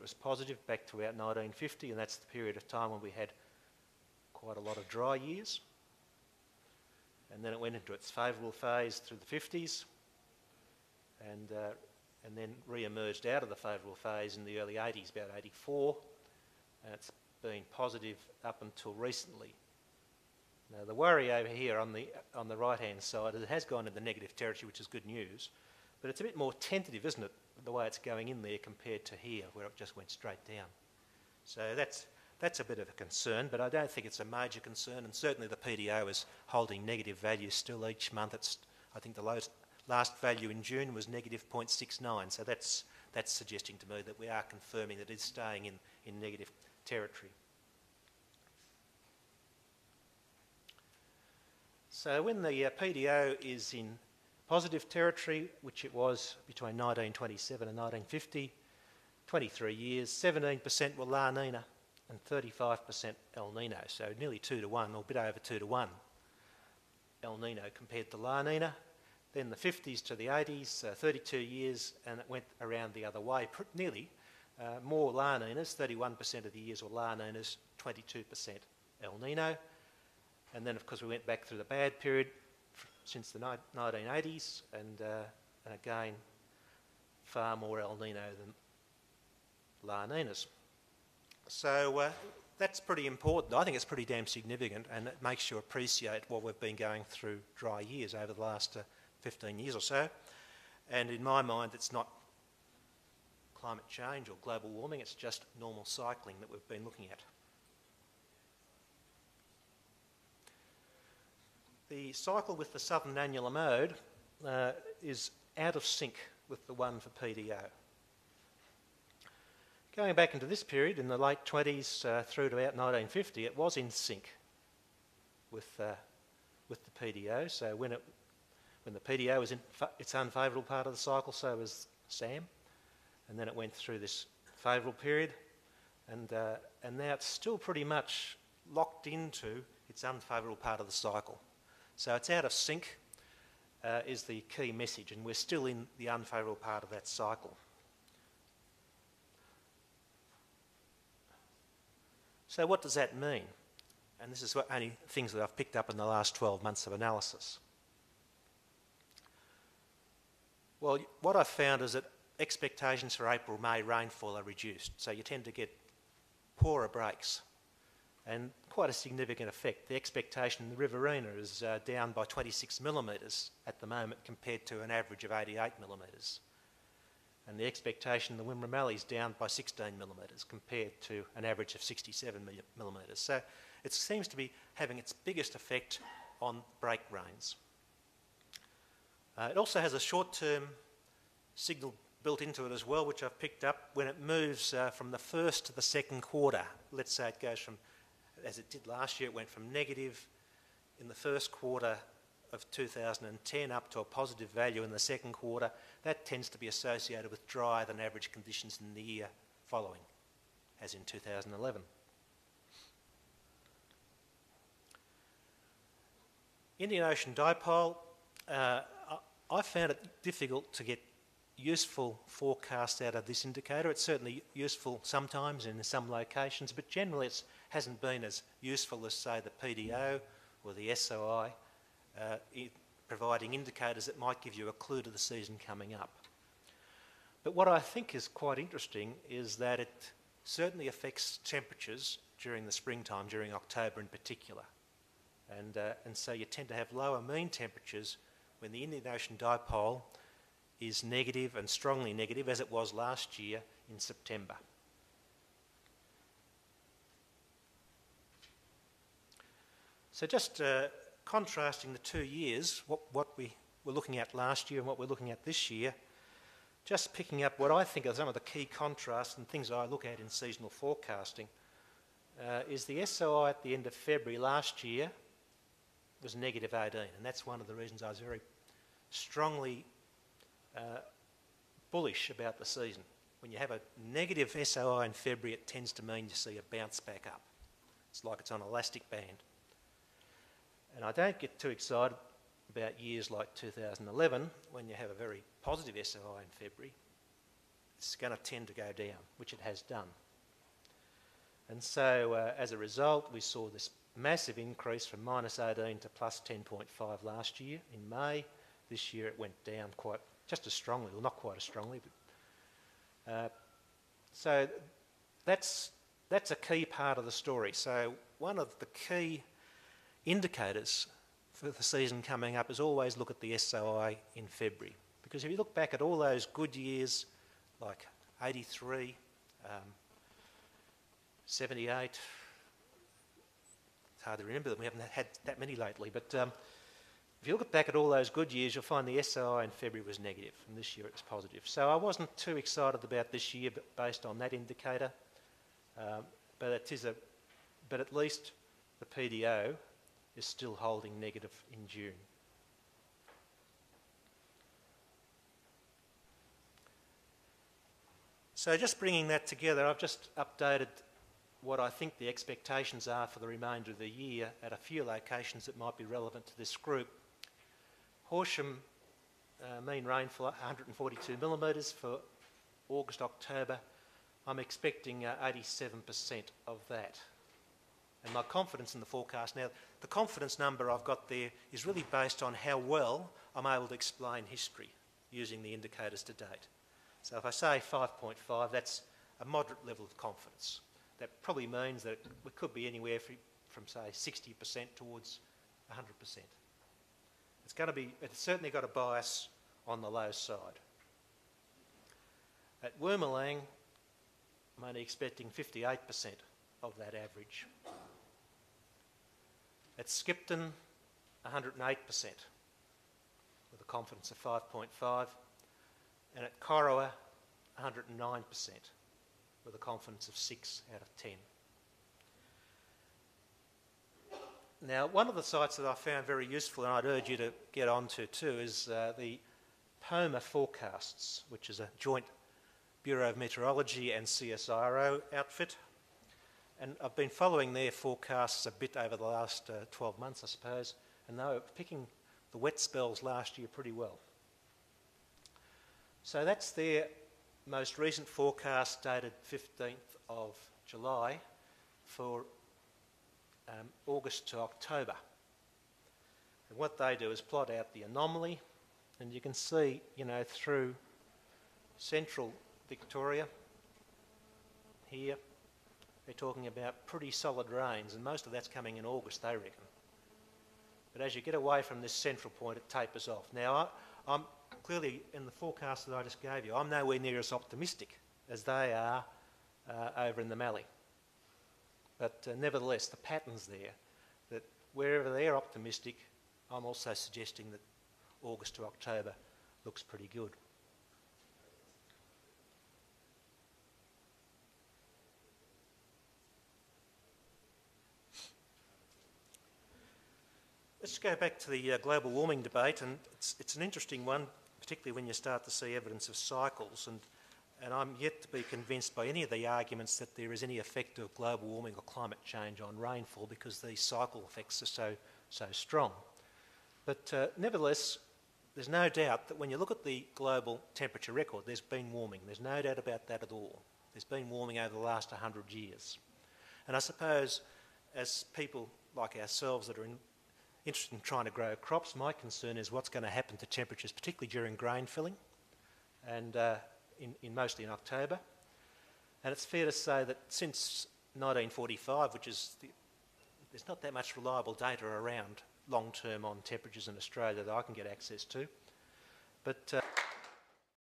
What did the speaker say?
was positive back to about 1950, and that's the period of time when we had quite a lot of dry years. And then it went into its favourable phase through the 50s, and then re-emerged out of the favourable phase in the early 80s, about 84, and it's been positive up until recently. Now the worry over here on the right-hand side is it has gone into negative territory, which is good news, but it's a bit more tentative, isn't it, the way it's going in there compared to here, where it just went straight down. So that's a bit of a concern, but I don't think it's a major concern, and certainly the PDO is holding negative values still each month. I think the last value in June was negative 0.69, so that's suggesting to me that we are confirming that it's staying in negative territory. So when the PDO is in positive territory, which it was between 1927 and 1950, 23 years, 17% were La Nina and 35% El Nino, so nearly 2 to 1, or a bit over 2 to 1 El Nino compared to La Nina. Then the 50s to the 80s, 32 years, and it went around the other way, nearly. More La Ninas, 31% of the years were La Ninas, 22% El Nino. And then, of course, we went back through the bad period since the 1980s, and again, far more El Nino than La Ninas. So that's pretty important. I think it's pretty damn significant, and it makes you appreciate what we've been going through dry years over the last 15 years or so. And in my mind, it's not climate change or global warming, it's just normal cycling that we've been looking at. The cycle with the southern annular mode is out of sync with the one for PDO. Going back into this period, in the late 20s through to about 1950, it was in sync with the PDO. So when the PDO was in its unfavourable part of the cycle, so was SAM, and then it went through this favourable period, and now it's still pretty much locked into its unfavourable part of the cycle. So it's out of sync is the key message, and we're still in the unfavourable part of that cycle. So what does that mean? And this is only things that I've picked up in the last 12 months of analysis. Well, what I've found is that expectations for April-May rainfall are reduced, so you tend to get poorer breaks, and quite a significant effect. The expectation in the Riverina is down by 26 millimetres at the moment compared to an average of 88 millimetres. And the expectation in the Wimmera Mallee is down by 16 millimetres compared to an average of 67 millimetres. So it seems to be having its biggest effect on break rains. It also has a short-term signal built into it as well, which I've picked up when it moves from the first to the second quarter. Let's say it goes from, as it did last year, it went from negative in the first quarter of 2010 up to a positive value in the second quarter. That tends to be associated with drier than average conditions in the year following, as in 2011. Indian Ocean Dipole, I found it difficult to get useful forecasts out of this indicator. It's certainly useful sometimes in some locations, but generally it hasn't been as useful as, say, the PDO or the SOI, providing indicators that might give you a clue to the season coming up. But what I think is quite interesting is that it certainly affects temperatures during the springtime, during October in particular. And so you tend to have lower mean temperatures when the Indian Ocean Dipole is negative and strongly negative, as it was last year in September. So just contrasting the 2 years, what we were looking at last year and what we're looking at this year, just picking up what I think are some of the key contrasts and things I look at in seasonal forecasting, is the SOI at the end of February last year was negative 18, and that's one of the reasons I was very strongly bullish about the season. When you have a negative SOI in February, it tends to mean you see a bounce back up. It's like it's on an elastic band. And I don't get too excited about years like 2011 when you have a very positive SOI in February, it's going to tend to go down, which it has done. And so as a result, we saw this massive increase from -18 to plus 10.5 last year in May. This year it went down just as strongly, well, not quite as strongly. But, so that's a key part of the story. So one of the key indicators for the season coming up is always look at the SOI in February. Because if you look back at all those good years, like 83, 78, it's hard to remember them, we haven't had that many lately, but if you look back at all those good years, you'll find the SOI in February was negative, and this year it was positive. So I wasn't too excited about this year based on that indicator, but at least the PDO is still holding negative in June. So just bringing that together, I've just updated what I think the expectations are for the remainder of the year at a few locations that might be relevant to this group. Horsham, mean rainfall 142 millimetres for August, October. I'm expecting 87% of that. And my confidence in the forecast, now the confidence number I've got there is really based on how well I'm able to explain history using the indicators to date. So if I say 5.5, that's a moderate level of confidence. That probably means that it could be anywhere from say 60% towards 100%. It's certainly got a bias on the low side. At Wormalang, I'm only expecting 58% of that average. At Skipton, 108% with a confidence of 5.5, and at Corowa, 109% with a confidence of 6 out of 10. Now, one of the sites that I found very useful, and I'd urge you to get onto too, is the POMA forecasts, which is a joint Bureau of Meteorology and CSIRO outfit. And I've been following their forecasts a bit over the last 12 months, I suppose, and they were picking the wet spells last year pretty well. So that's their most recent forecast dated 15th of July for August to October. And what they do is plot out the anomaly, and you can see, through central Victoria here, they're talking about pretty solid rains, and most of that's coming in August, they reckon. But as you get away from this central point, it tapers off. Now, I'm clearly, in the forecast that I just gave you, I'm nowhere near as optimistic as they are over in the Mallee. But nevertheless, the pattern's there, that wherever they're optimistic, I'm also suggesting that August to October looks pretty good. Let's go back to the global warming debate, and it's an interesting one, particularly when you start to see evidence of cycles, and I'm yet to be convinced by any of the arguments that there is any effect of global warming or climate change on rainfall, because these cycle effects are so strong. But nevertheless, there's no doubt that when you look at the global temperature record, there's been warming. There's no doubt about that at all. There's been warming over the last 100 years. And I suppose as people like ourselves that are interested in trying to grow crops, my concern is what's going to happen to temperatures, particularly during grain filling, and mostly in October. And it's fair to say that since 1945, there's not that much reliable data around long-term on temperatures in Australia that I can get access to. But